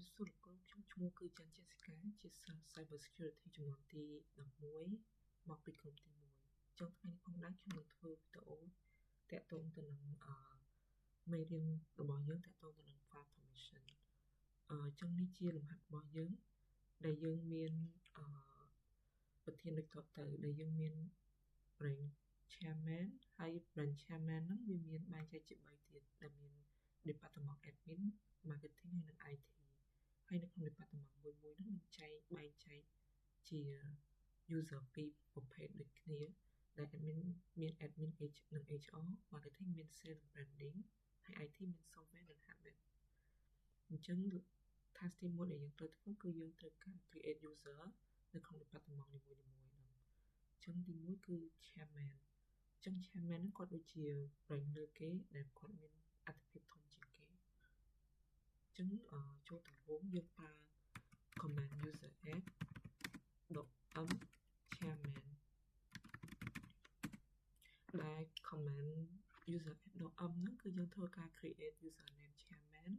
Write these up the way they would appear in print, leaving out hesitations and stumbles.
សួរលោកគ្រូខ្ញុំឈ្មោះគឺច័ន្ទជាសិកាជាសិស្ស Cyber Security ចំនួនទី11មកពីក្រុមទី1ចុងថ្ងៃនេះផងដែរខ្ញុំនឹងធ្វើវីដេអូតាក់ទងទៅនឹងមេរៀនរបស់យើងតាក់ទងទៅនឹង File Permission ចឹងនេះជាលំហាត់របស់យើងដែលយើងមានប្រធានដូចតទៅដែលយើងមាន Branch Chairman ហើយ Branch Chairman ហ្នឹងវាមានបែងចែកជា3ទៀតដែលមាន Department Admin Marketing ហើយនិង IT ហើយនៅក្នុង Department មួយហ្នឹងនឹងបែងចែកជា user ពីរប្រភេទដូចគ្នាដែល Admin មាន Admin និង HR Marketing មាន Sales Branding ហើយ IT មាន Software និង Hardware អញ្ចឹង task ទី1ដែលយើងត្រូវធ្វើគឺយើងត្រូវការ create user នៅក្នុង Department នីមួយៗហ្នឹងអញ្ចឹងទី1គឺ Chairman អញ្ចឹង Chairman ហ្នឹងគាត់ដូចជា rank លើគេដែលគាត់មានអត្ថប្រយោជន៍ធំជាងគេអញ្ចឹងចូលដំបូងយើងប្រើ command user add .m chairman ដែល command user add .m ហ្នឹងគឺយើងធ្វើការ create username chairman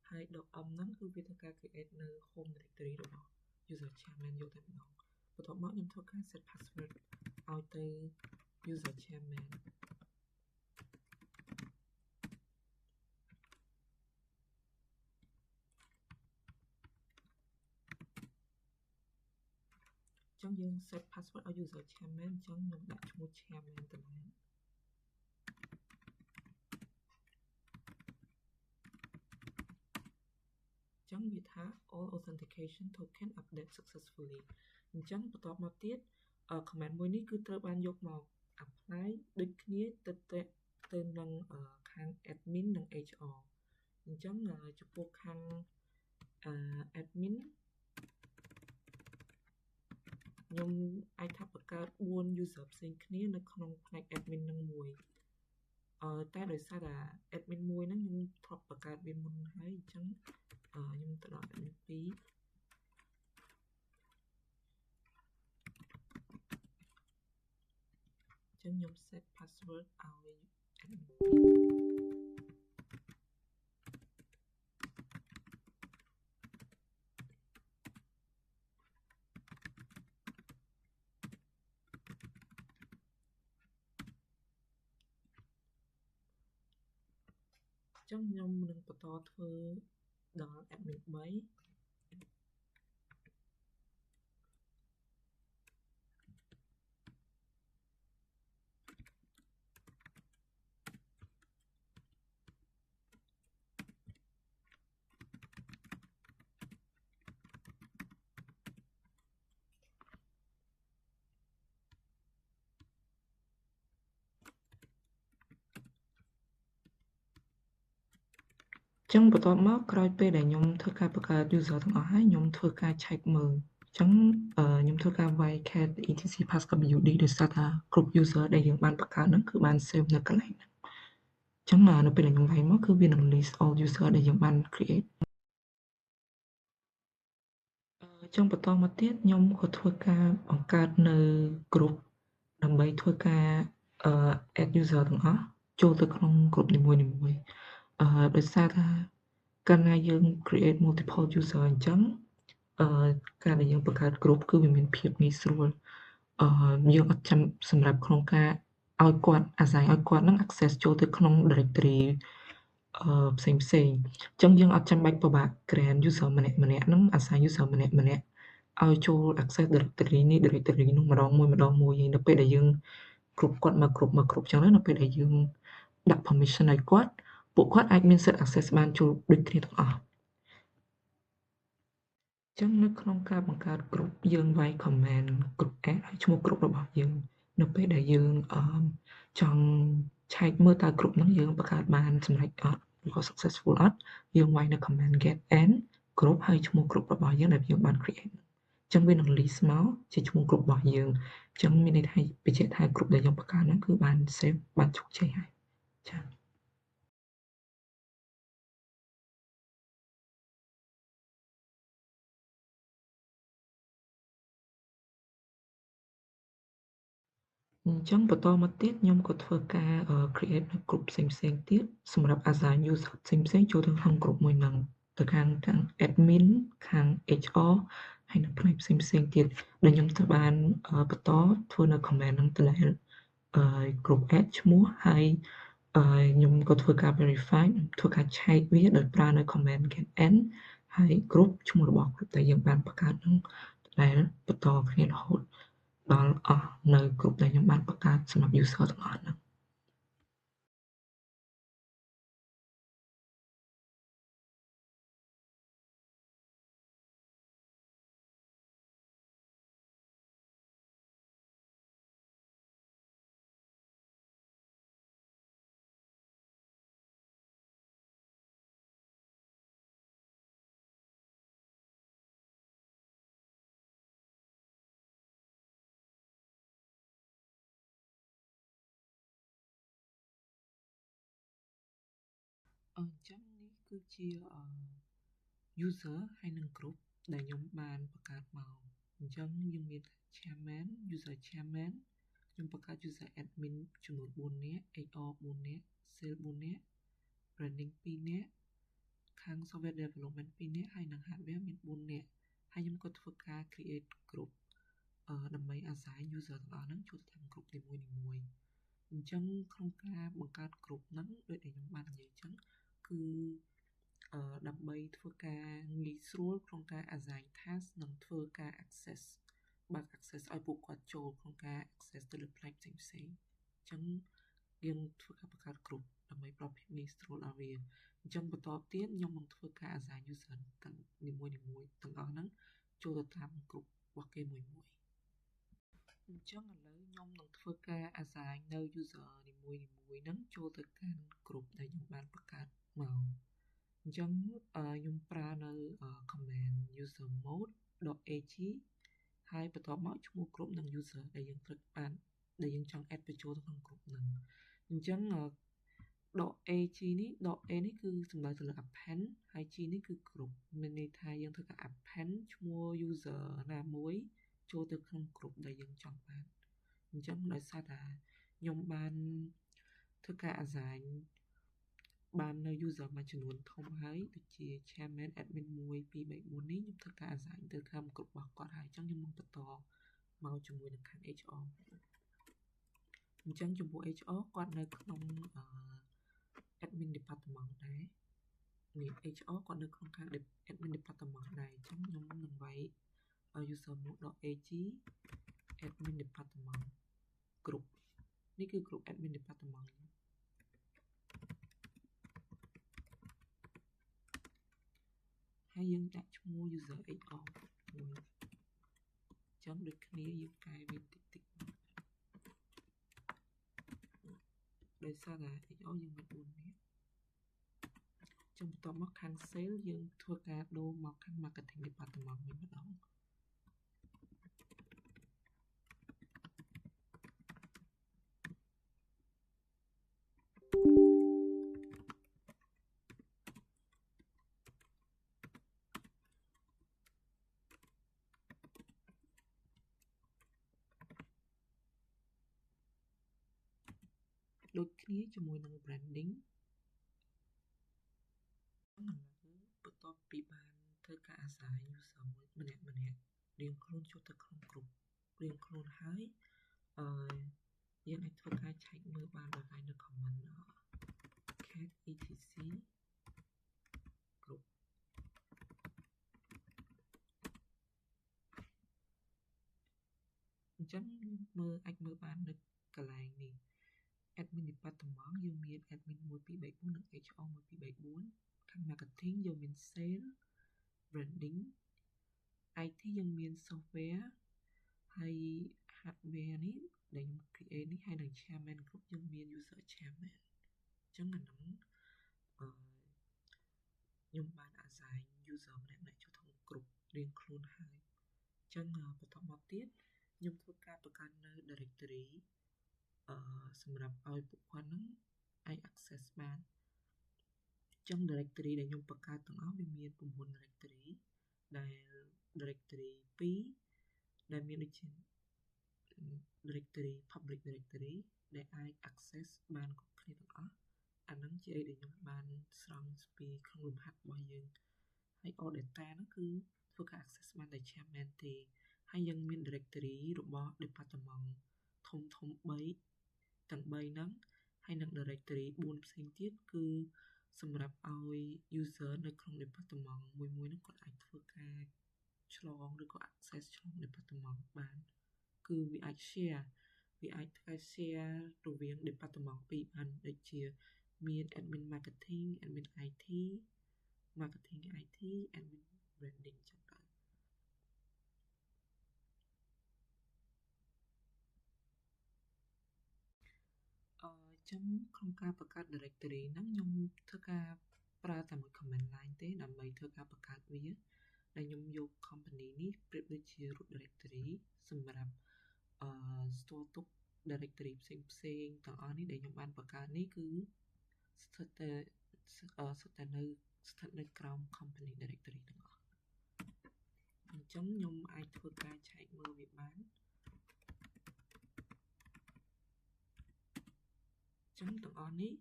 ហើយ .m ហ្នឹងគឺវាធ្វើការ create នៅ home directory របស់ user chairman យកតែម្ដងបន្ទាប់មកខ្ញុំធ្វើការ set password ឲ្យទៅ user chairmanចឹងយើង set password ឲ្យ user chairman ចឹងខ្ញុំដាក់ឈ្មោះ chairman ទៅណាចឹងវាថា all authentication token update successfully អញ្ចឹងបន្ទាប់មកទៀតcommand មួយនេះគឺត្រូវបានយកមក apply ដូចគ្នាទៅនឹងខាង admin និង HR អញ្ចឹងចំពោះខាង admin ខ្ញុំអាចថាបង្កើត4 user ផ្សេងគ្នានៅក្នុងផ្នែក admin នឹងមួយតែដោយសារតែ admin មួយហ្នឹងខ្ញុំធ្លាប់បង្កើតវាមុនហើយអញ្ចឹងខ្ញុំទៅដល់ admin 2អញ្ចឹងខ្ញុំ set password ឲ្យ admin 2ចឹងខ្ញុំនឹងបន្តធ្វើដល់ admin 3ចឹងបន្ទាប់មកក្រោយពេលដែលខ្ញុំធ្វើការបង្កើត user ទាំងអស់ហើយខ្ញុំធ្វើការ check មើលចឹងខ្ញុំធ្វើការវាយ cat etc passwd ដោយសារថាគ្រប់ user ដែលយើងបានបង្កើតហ្នឹងគឺបាន save នៅកន្លែងហ្នឹងចឹងនៅពេលដែលខ្ញុំវាយមកគឺវានឹង list all user ដែលយើងបាន create ចឹងបន្តមកទៀតខ្ញុំក៏ធ្វើការបង្កើតនៅ group ដើម្បីធ្វើការ add user ទាំងអស់ចូលទៅក្នុង group នីមួយៗដោយសារថាកាលណាយើង create multiple user អញ្ចឹងការដែលយើងបង្កើត group គឺវាមានភាពងាយស្រួលយើងអត់ចាំសម្រាប់ក្នុងការឲ្យគាត់អាស្រ័យឲ្យគាត់នឹង access ចូលទៅក្នុង directory ផ្សេងអញ្ចឹងយើងអត់ចាំបាច់ពិបាក create user ម្នាក់ហ្នឹងអាស្រ័យ user ម្នាក់ឲ្យចូល access directory នេះ directory នោះម្ដងមួយឯងនៅពេលដែលយើងគ្រប់គាត់មកគ្រប់អញ្ចឹងនៅពេលដែលយើងដាក់ permission ឲ្យគាត់ពួកគាត់អាចមានសិទ្ធិ access បានចូលដូចគ្នាទាំងអស់ចឹងនៅក្នុងការបង្កើត group យើងវាយ command group add ហើយឈ្មោះ group របស់យើងនៅពេលដែលយើងចង់ឆែកមើលតើ group ហ្នឹងយើងបង្កើតបានសម្រេចអត់ឬក៏ successful អត់យើងវាយនៅ command get end group ហើយឈ្មោះ group របស់យើងដែលយើងបាន create ចឹងវានឹង list មកជាឈ្មោះ group របស់យើងចឹងមានន័យថាបញ្ជាក់ថា group ដែលយើងបង្កើតហ្នឹងគឺបាន save បានជោគជ័យហើយចា៎អញ្ចឹងបន្តមកទៀតខ្ញុំក៏ធ្វើការ create នៅ group ផ្សេងទៀតសម្រាប់ assign user ផ្សេងចូលទៅក្នុង group មួយហ្នឹង ទៅខាង admin ខាង HR ហើយនឹងផ្នែកផ្សេងៗទៀតដែលខ្ញុំទៅបានបន្តធ្វើនៅ comment ហ្នឹងទៅដែលgroup add ឈ្មោះហើយខ្ញុំក៏ធ្វើការ verify ធ្វើការឆែកវាដោយប្រើនៅ comment get n ហើយ group ឈ្មោះរបស់ group ដែលយើងបានបង្កើតហ្នឹងដែលបន្តគ្នារហូតដល់អស់នៅ group ដែលខ្ញុំបានបង្កើតសម្រាប់ user ទាំងអស់ហ្នឹងអញ្ចឹងនេះគឺជា user ហើយនឹង group ដែលខ្ញុំបានបង្កើតមកអញ្ចឹងយើងមាន chairman user chairman ខ្ញុំបង្កើត user admin ចំនួន4នាក់ HR 4នាក់ sale 4នាក់ branding 2នាក់ខាង software development 2នាក់ហើយនឹង hardware មាន4នាក់ហើយខ្ញុំក៏ធ្វើការ create group ដើម្បីអាស្រ័យ user ទាំងអស់ហ្នឹងចូលទៅតាម group នីមួយៗអញ្ចឹងក្នុងការបង្កើត group ហ្នឹងដូចដែលខ្ញុំបាននិយាយអញ្ចឹងគឺដើម្បីធ្វើការងាយស្រួលក្នុងការ assign task និងធ្វើការ access បើក access ឲ្យពួកគាត់ចូលក្នុងការ access ទៅលើផ្នែកផ្សេងៗអញ្ចឹងយើងធ្វើការបង្កើត group ដើម្បីប្រភាពងាយស្រួលដល់វាអញ្ចឹងបន្តទៀតខ្ញុំនឹងធ្វើការ assign user ទាំងនីមួយៗទាំងអស់ហ្នឹងចូលទៅតាម group របស់គេមួយៗអញ្ចឹងឥឡូវខ្ញុំនឹងធ្វើការ assign នៅ user នីមួយៗហ្នឹងចូលទៅកាន់ group ដែលខ្ញុំបានបង្កើតមកអញ្ចឹងខ្ញុំប្រើនៅ command user mode.ag ហើយបន្ទាប់មកឈ្មោះ group និង user ដែលយើងត្រូវបានដែលយើងចង់ add បញ្ចូលទៅក្នុង group ហ្នឹងអញ្ចឹង.ag នេះ .a នេះគឺសំដៅទៅលើ append ហើយ g នេះគឺ group មានន័យថាយើងធ្វើការ append ឈ្មោះ user ណាមួយចូលទៅក្នុង group ដែលយើងចង់បានអញ្ចឹងដោយសារតែខ្ញុំបានធ្វើការ assign បាននៅ user មួយចំនួនធំហើយដូចជា chairman admin 1 2 3 4នេះខ្ញុំធ្វើការ assign ទៅតាម group របស់គាត់ហើយអញ្ចឹងខ្ញុំនឹងបន្តមកជាមួយនឹងខាង HR អញ្ចឹងចំពោះ HR គាត់នៅក្នុង admin department ដែរនេះ HR គាត់នៅក្នុងខាង admin department ដែរអញ្ចឹងខ្ញុំនឹងវាយ user mode.ag admin department group នេះគឺ group admin department ហើយយើងដាក់ឈ្មោះ user HR មួយអញ្ចឹងដូចគ្នាយើងកែវាតិចដោយសារតែ HR យើងមាន4នាក់ចឹងបន្ទាប់មកខាង sale យើងធ្វើការដូរមកខាង marketing department វិញម្ដងដូចគ្នាជាមួយនឹង branding បន្ទាប់ពីបានធ្វើការ assign user ម្នាក់រៀងខ្លួនចូលទៅក្នុង group រៀងខ្លួនហើយយើងអាចធ្វើការឆែកមើលបានដោយវាយនៅ comment cat etc group អញ្ចឹងអាចមើលបាននៅកន្លែងនេះ admin department យើងមាន admin 1 2 3 4និង HR 1 2 3 4ខាង marketing យើងមាន sale branding IT យើងមាន software ហើយ hardware នេះដែលខ្ញុំ create នេះហើយនឹង chairman group យើងមាន user chairman អញ្ចឹងអាហ្នឹងខ្ញុំបាន assign user ម្នាក់ចូលក្នុង group រៀងខ្លួនហើយអញ្ចឹងបន្តមកទៀតខ្ញុំធ្វើការបង្កើតនៅ directory សម្រាប់ឲ្យពួកគាត់នឹងអាច access បានអញ្ចឹង directory ដែលខ្ញុំបង្កើតទាំងអស់វាមាន9 directory ដែល directory 2ដែលមានដូចជា directory public directory ដែលអាច access បានគ្រប់គ្នាទាំងអស់អាហ្នឹងជាអីដែលខ្ញុំបានស្រង់ពីក្នុងលំហាត់របស់យើង ហើយ all data ហ្នឹងគឺធ្វើការ access បានតែ chairman ទេហើយយើងមាន directory របស់ department ធំ3ទាំង3ហ្នឹងហើយនឹង directory 4ផ្សេងទៀតគឺសម្រាប់ឲ្យ user នៅក្នុង department មួយហ្នឹងគាត់អាចធ្វើការឆ្លងឬក៏ access ឆ្លង department បានគឺវាអាច share វាអាចធ្វើ share រវាង department ពីរបានដូចជាមាន admin marketing admin IT marketing IT admin branding ចឹងទៅចឹងក្នុងការបង្កើត directory ហ្នឹងខ្ញុំធ្វើការប្រើតែមួយ command line ទេដើម្បីធ្វើការបង្កើតវាដែលខ្ញុំយក company នេះប្រៀបដូចជា root directory សម្រាប់ស្ទាល់ទុក directory ផ្សេងទាំងអស់នេះដែលខ្ញុំបានបង្កើតនេះគឺស្ថិតនៅក្រោម company directory ទាំងអស់អញ្ចឹងខ្ញុំអាចធ្វើការឆែកមើលវាបានចឹងទាំងអស់នេះ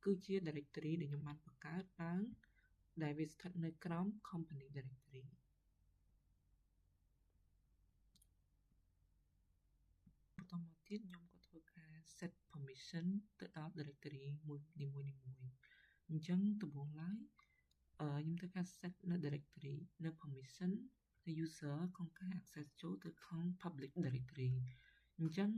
គឺជា directory ដែលខ្ញុំបានបង្កើតឡើងដែលវាស្ថិតនៅក្រោម company directory បន្តមកទៀតខ្ញុំក៏ធ្វើការ set permission ទៅដល់ directory មួយនីមួយអញ្ចឹងដំបូងឡើយខ្ញុំធ្វើការ set នៅ directory នៅ permission ទៅ user ក្នុងការ access ចូលទៅក្នុង public directory អញ្ចឹង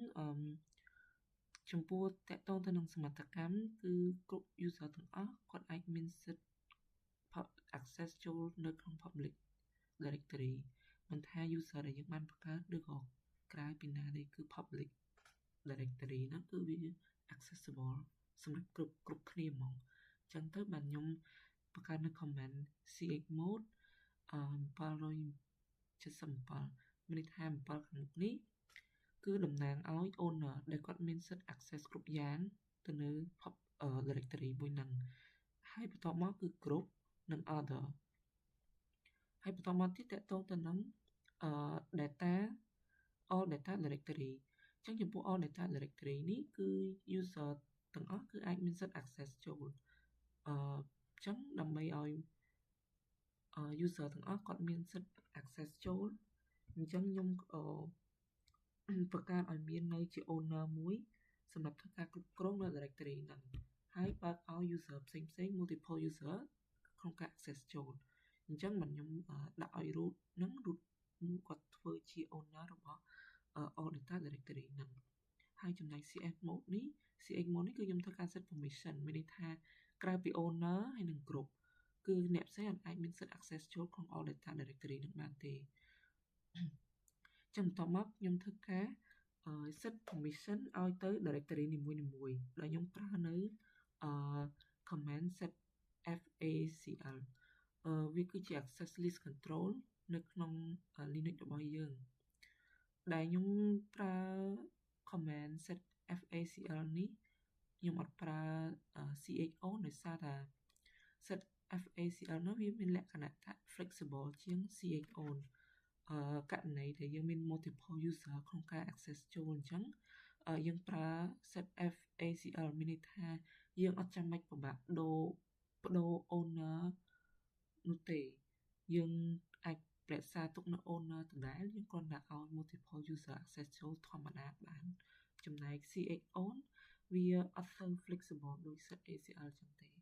ចំពោះតកតងទៅនឹងសមត្ថកម្មគឺគ្រប់ user ទាំងអស់គាត់អាចមានសិទ្ធិ access ចូលនៅក្នុង public directory មិនថា user ដែលយើងបានបង្កើតឬក៏ក្រៅពីណាទេគឺ public directory ហ្នឹងគឺវា accessible សម្រាប់គ្រប់គ្នាហ្មងអញ្ចឹងទៅបាទខ្ញុំបង្កើតនៅ command chmod 777មានន័យថា7ខាងមុខនេះគឺតំណាងឲ្យ owner ដែលគាត់មានសិទ្ធិ access គ្រប់យ៉ាងទៅនៅ directory មួយហ្នឹងហើយបន្ទាប់មកគឺ group និង other ហើយបន្តមកទៀតតកតងទៅនឹងdata all data directory អញ្ចឹងចំពោះ all data directory នេះគឺ user ទាំងអស់គឺអាចមានសិទ្ធិ access ចូលអញ្ចឹងដើម្បីឲ្យ user ទាំងអស់គាត់មានសិទ្ធិ access ចូលអញ្ចឹងខ្ញុំបង្កើតឲ្យមាននៅជា owner មួយសម្រាប់ធ្វើការគ្រប់គ្រងនៅ directory ហ្នឹងហើយបើកឲ្យ user ផ្សេង multiple user ក្នុងការ access ចូលអញ្ចឹងខ្ញុំដាក់ឲ្យ root ហ្នឹង root គាត់ធ្វើជា owner របស់ all data directory ហ្នឹងហើយចំណែក chmod នេះគឺខ្ញុំធ្វើការ set permission មានន័យថាក្រៅពី owner ហើយនិង group គឺអ្នកផ្សេងអាចមានសិទ្ធិ access ចូលក្នុង all data directory ហ្នឹងបានទេចឹងបន្តមកខ្ញុំធ្វើការ set permission ឲ្យទៅ directory នីមួយដែលខ្ញុំប្រើនៅ command set facl វាគឺជា access list control នៅក្នុង Linux របស់យើងដែលខ្ញុំប្រើ command set facl នេះខ្ញុំអត់ប្រើ cho ដោយសារតែ set facl នោះវាមានលក្ខណៈថា flexible ជាង cho ករណីដែលយើងមាន multiple user ក្នុងការ access ចូលអញ្ចឹងយើងប្រើ set facl មានន័យថាយើងអត់ចាំបាច់ពិបាកបដូរ owner នោះទេយើងអាចរក្សាទុកនៅ owner ដដែលយើងគ្រាន់តែឲ្យ multiple user access ចូលធម្មតាបានចំណែក cho វាអត់សូវ flexible ដូច set acl ចឹងទេអ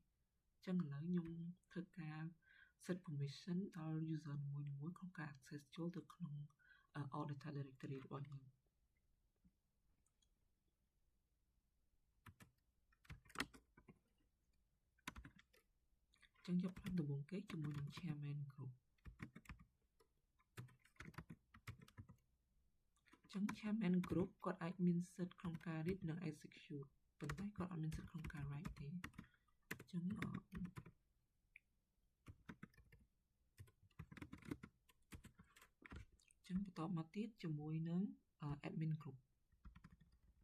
ញ្ចឹងឥឡូវខ្ញុំធ្វើការ set permission ដល់ user នីមួយក្នុងការ access ចូលទៅក្នុង all data directory របស់យើងចឹងយកដំបូងគេជាមួយនឹង chairman group ចឹង chairman group គាត់អាចមានសិទ្ធិក្នុងការ read និង execute ប៉ុន្តែគាត់អត់មានសិទ្ធិក្នុងការ write ទេចឹងបន្តមកទៀតជាមួយនឹង admin group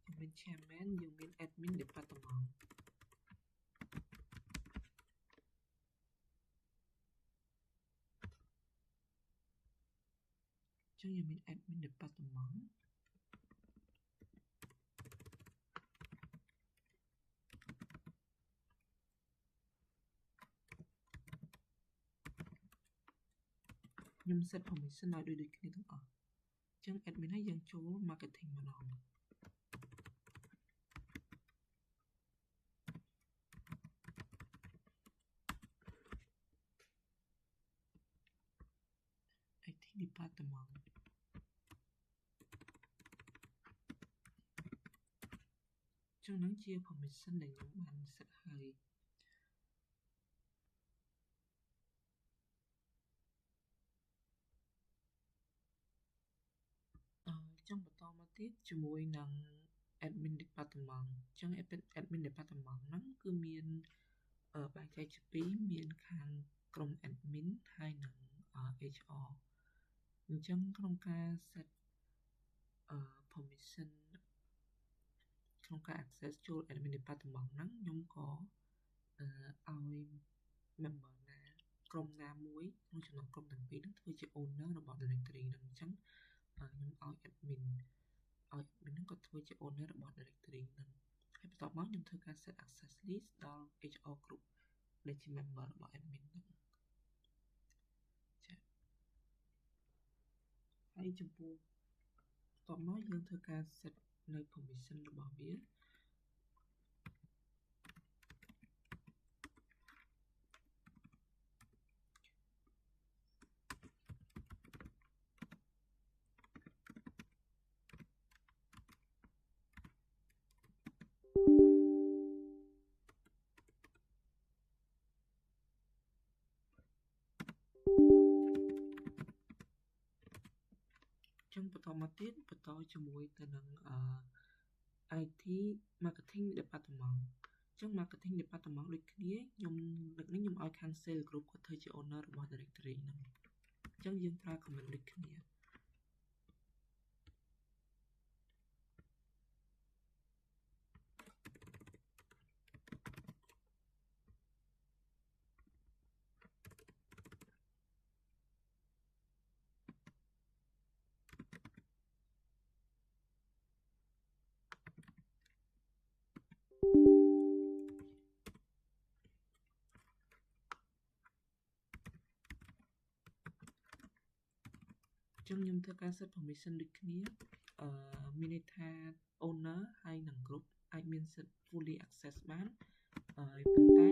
យើងមាន chairman យើងមាន admin department ចឹងយើងមាន admin department ខ្ញុំ set permission ឲ្យដូចគ្នាទាំងអស់អញ្ចឹង admin ហើយយើងចូល marketing ម្ដងIT department ចឹងហ្នឹងជា permission ដែលខ្ញុំបាន set ហើយចង់បន្តមកទៀតជាមួយនឹង admin department ចឹង admin department ហ្នឹងគឺមានបែងចែកជាពីរមានខាងក្រុម admin ហើយនិង HR អញ្ចឹងក្នុងការ set permission ក្នុងការ access ចូល admin department ហ្នឹងខ្ញុំក៏ឲ្យ member ណាក្រុមណាមួយក្នុងចំណោមក្រុមទាំងពីរហ្នឹងធ្វើជា owner របស់ directory ហ្នឹងអញ្ចឹងខ្ញុំឲ្យ admin ហ្នឹងក៏ធ្វើជា owner របស់ directory ហ្នឹងហើយបន្ទាប់មកខ្ញុំធ្វើការ set access list ដល់ HR group ដែលជា member របស់ admin ហ្នឹងចា៎ហើយចំពោះបន្ទាប់មកយើងធ្វើការ set នៅ permission របស់វាចឹងបន្តមកទៀតបន្តជាមួយទៅនឹងIT marketing department ចឹង marketing department ដូចគ្នាខ្ញុំលើកនេះខ្ញុំឲ្យខាង sales group គាត់ធ្វើជា owner របស់ directory ហ្នឹងចឹងយើងប្រើ comment ដូចគ្នាចឹងខ្ញុំធ្វើការ set permission ដូចគ្នាមានន័យថា owner ហើយនិង group អាចមានសិទ្ធិ fully access បានប៉ុន្តែ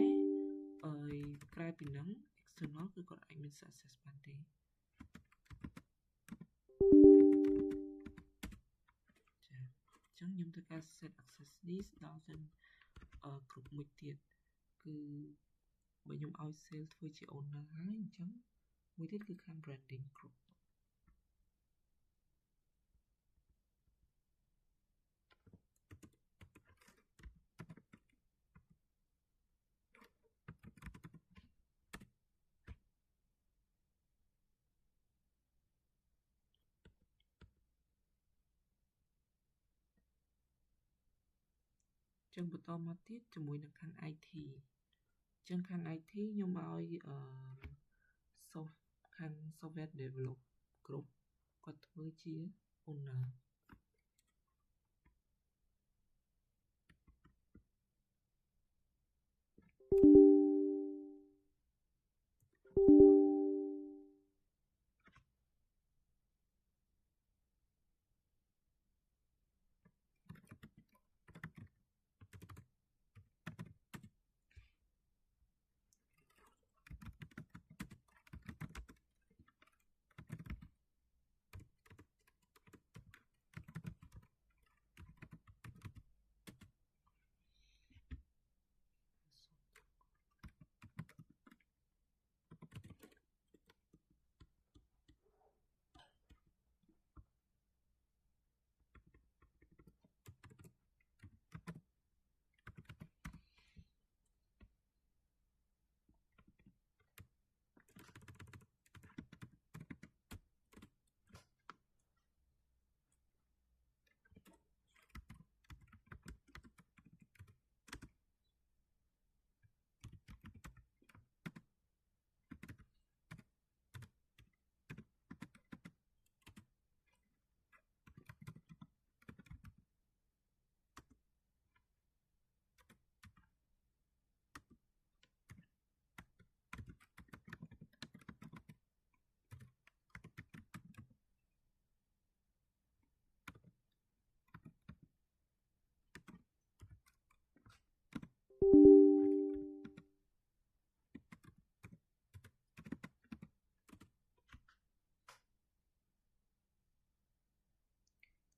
ក្រៅពីហ្នឹង external គឺគាត់អាចមានសិទ្ធិ access បានទេចាអញ្ចឹងខ្ញុំធ្វើការ set access list ដល់ទៅgroup មួយទៀតគឺបើខ្ញុំឲ្យ sales ធ្វើជា owner ហើយអញ្ចឹងមួយទៀតគឺខាង branding groupចឹងបន្តមកទៀតជាមួយនឹងខាង IT ចឹងខាង IT ខ្ញុំឲ្យខាង software develop group គាត់ធ្វើជា owner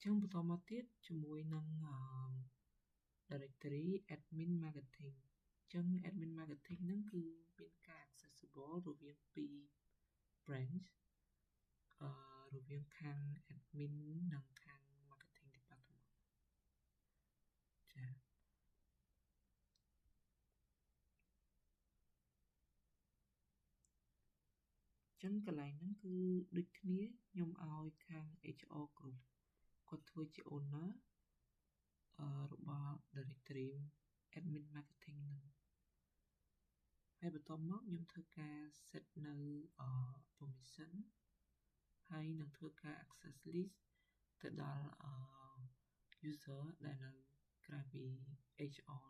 ចឹងបន្តមកទៀតជាមួយនឹងdirectory admin marketing ចឹង admin marketing ហ្នឹងគឺមានការ accessible រវាងពីរ branch រវាងខាង admin និងខាង marketing department ចា៎ចឹងកន្លែងហ្នឹងគឺដូចគ្នាខ្ញុំឲ្យខាង HR group គាត់ធ្វើជា owner របស់ directory admin marketing ហ្នឹងហើយបន្ទាប់មកខ្ញុំធ្វើការ set នៅ permission ហើយនឹងធ្វើការ access list ទៅដល់ user ដែលនៅក្រៅពី HR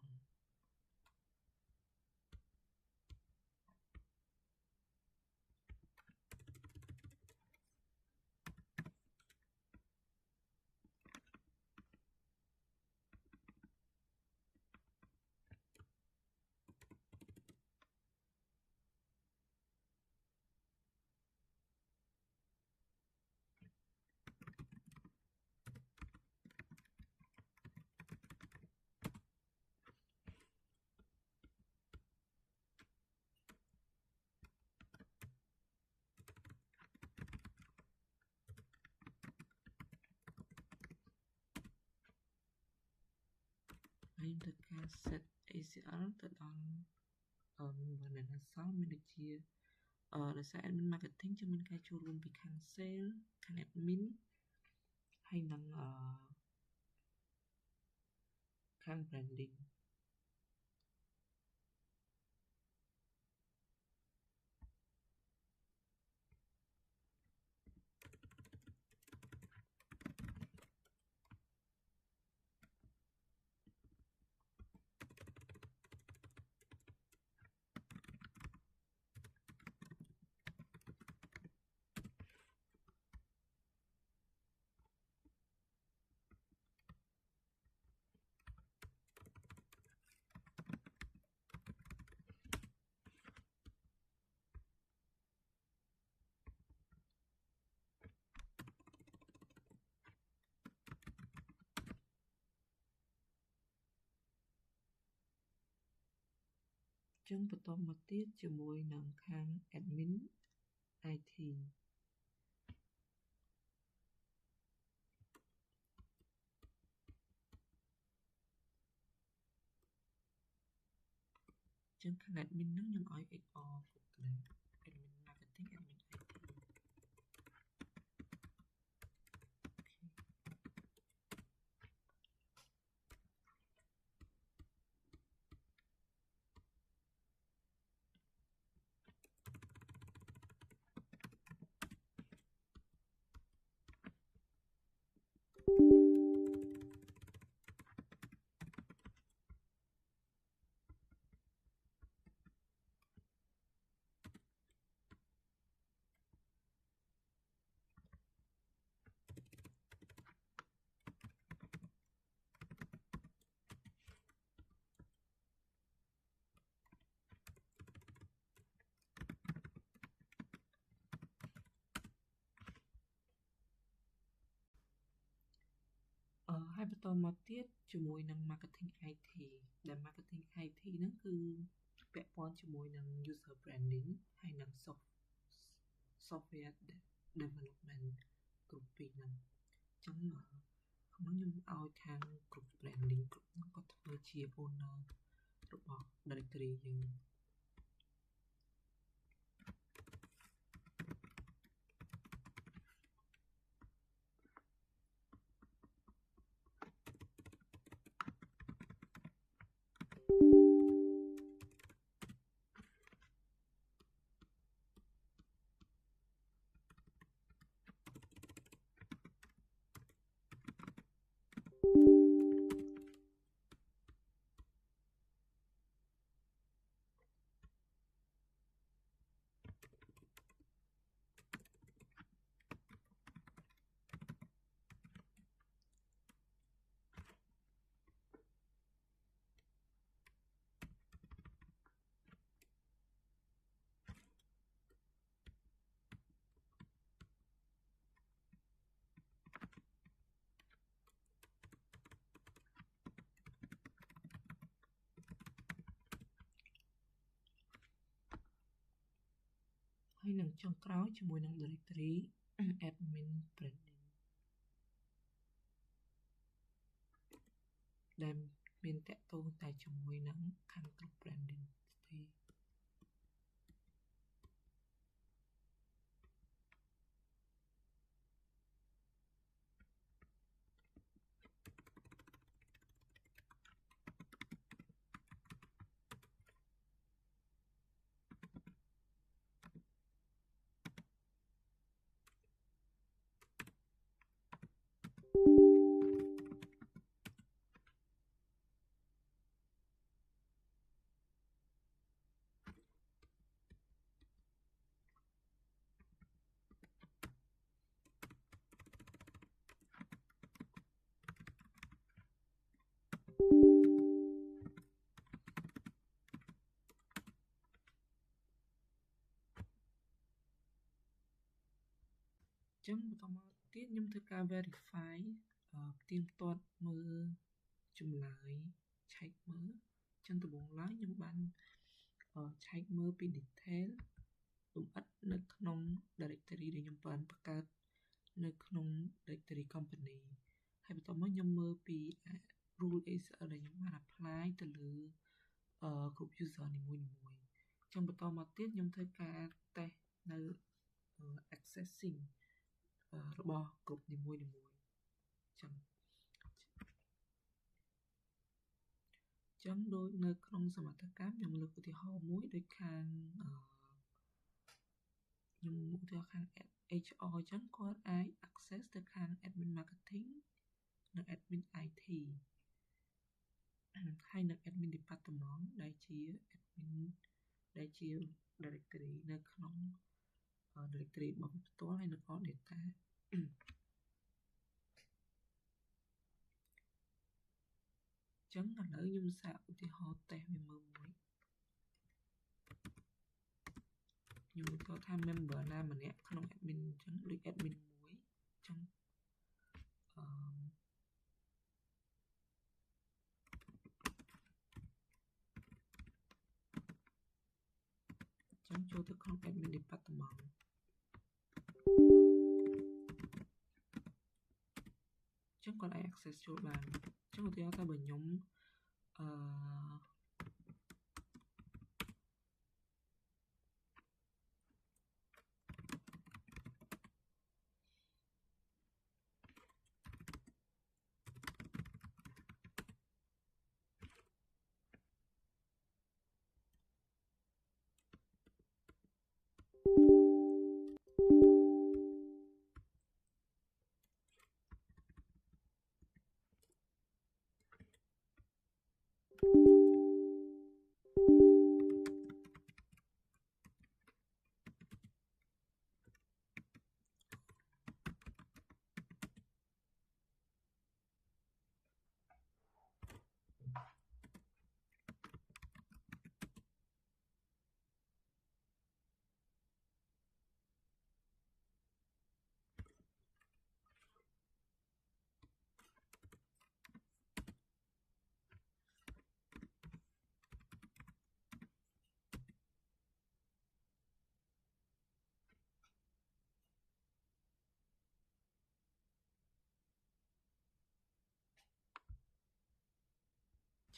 ហើយធ្វើការ set ACL ទៅដល់បណ្ដាញសោមានដូចជាដោយសារ admin marketing ចឹងមានការចូលរួមពីខាង sale ខាង admin ហើយនឹងខាង brandingចឹងបន្តមកទៀតជាមួយនឹងខាង admin IT ចឹងខាង admin ហ្នឹងខ្ញុំឲ្យ HR គ្រប់ដែរ admin marketing admin IT ហើយបន្តមកទៀតជាមួយនឹង marketing IT ដែល marketing IT ហ្នឹងគឺពាក់ព័ន្ធជាមួយនឹង user branding ហើយនឹង software development គ្រប់ពីរហ្នឹងចឹងក្នុងខ្ញុំឲ្យខាង group branding គ្រប់ហ្នឹងគាត់ធ្វើជា owner របស់ directory យើង ហើយនឹងចុងក្រោយជាមួយនឹង directory admin branding ដែលមានតាក់ទងតែជាមួយនឹងខាង group branding ទេ ចឹងបន្តមកទៀតខ្ញុំធ្វើការ verify ផ្ទៀងផ្ទាត់មើលចម្លើយឆែកមើលចឹងដំបូងឡើយខ្ញុំបានឆែកមើលពី detail លម្អិតនៅក្នុង directory ដែលខ្ញុំបានបង្កើតនៅក្នុង directory company ហើយបន្តមកខ្ញុំមើលពី rule ASL ដែលខ្ញុំបាន apply ទៅលើ group user នីមួយៗចឹងបន្តមកទៀតខ្ញុំធ្វើការ test នៅ accessing របស់ group នីមួយៗចឹងដូចនៅក្នុងសមត្ថកម្មខ្ញុំលើកឧទាហរណ៍មួយដូចខាងខ្ញុំឧទាហរណ៍ខាង HR ចឹងគាត់អាច access ទៅខាង admin marketing និង admin IT ហើយនិង admin department ដែលជា admin ដែលជា directory នៅក្នុង directory របស់ផ្ទាល់ហើយនៅក្នុង data ចឹងឥឡូវខ្ញុំសាកឧទាហរណ៍ test វាមើលមួយខ្ញុំឧទាហរណ៍ថា member ណាម្នាក់ក្នុង admin ចឹងដូច admin មួយចឹងចឹងចូលទៅក្នុង admin department ចឹងគាត់អាច access ចូលបានចឹងឧទាហរណ៍ថាបើខ្ញុំ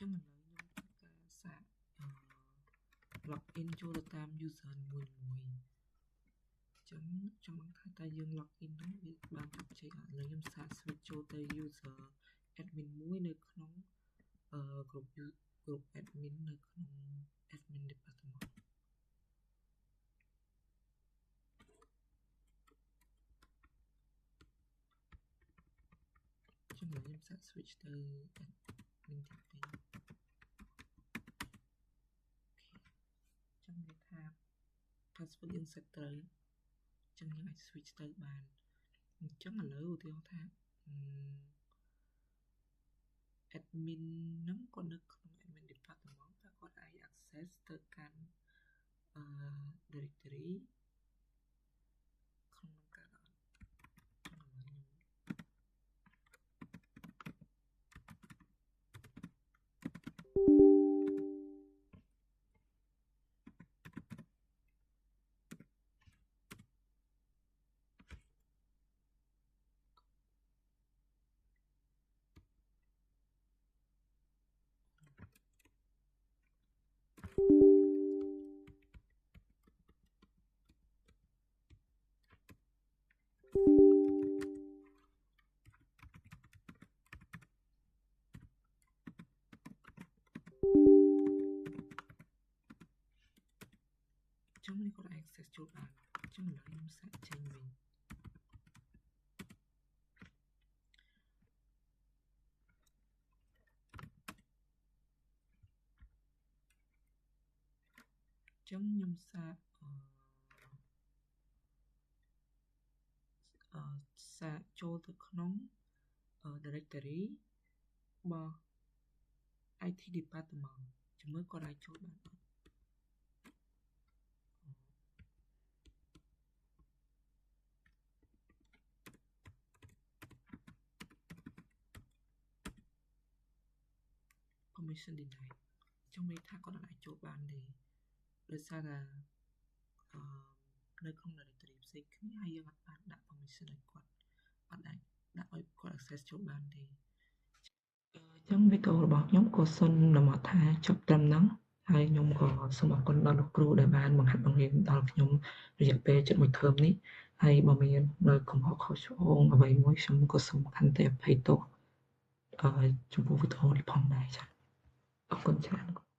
ចឹងឥឡូវខ្ញុំធ្វើការសាកlogin ចូលទៅតាម user មួយចឹងចង់ដឹងថាតើយើង login ហ្នឹងវាបានជោគជ័យអត់ឥឡូវខ្ញុំសាក switch ចូលទៅ user admin មួយនៅក្នុង group admin នៅក្នុង admin department ចឹងឥឡូវខ្ញុំសាក switch ទៅ admin ទី2ចឹងនិយាយថា password យើង set ត្រូវចឹងយើងអាច switch ទៅបានអញ្ចឹងឥឡូវឧទាហរណ៍ថា admin ហ្នឹងគាត់នៅក្នុង admin department តើគាត់អាច access ទៅកាន់ directory ក្នុងនោះកើតអត់ចឹងឥឡូវខ្ញុំ access ចូលបានអញ្ចឹងឥឡូវខ្ញុំសាកចេញវិញអញ្ចឹងខ្ញុំសាកចូលទៅក្នុង directory របស់ IT department ជំនួយគាត់អាចចូលបានអត់ permission denied អញ្ចឹងមានថាគាត់អាចចូលបានទេដោយសារតែនៅក្នុង directory ផ្សេងគ្នាហើយយើងអត់បានដាក់ permission ឲ្យគាត់អត់អាចដាក់ឲ្យគាត់ access ចូលបានទេអញ្ចឹងវីដេអូរបស់ខ្ញុំក៏សូមលំអរថាចប់ត្រឹមហ្នឹងហើយខ្ញុំក៏សូមអរគុណដល់លោកគ្រូដែលបានបង្ហាត់បង្រៀនដល់ខ្ញុំរយៈពេលជិត1 term នេះហើយបើមាននៅកំហុសខុសឆ្គងអ្វីមួយខ្ញុំក៏សូមខន្តីអភ័យទោសចំពោះវីដេអូនេះផងដែរចា៎អរគុណច្រើន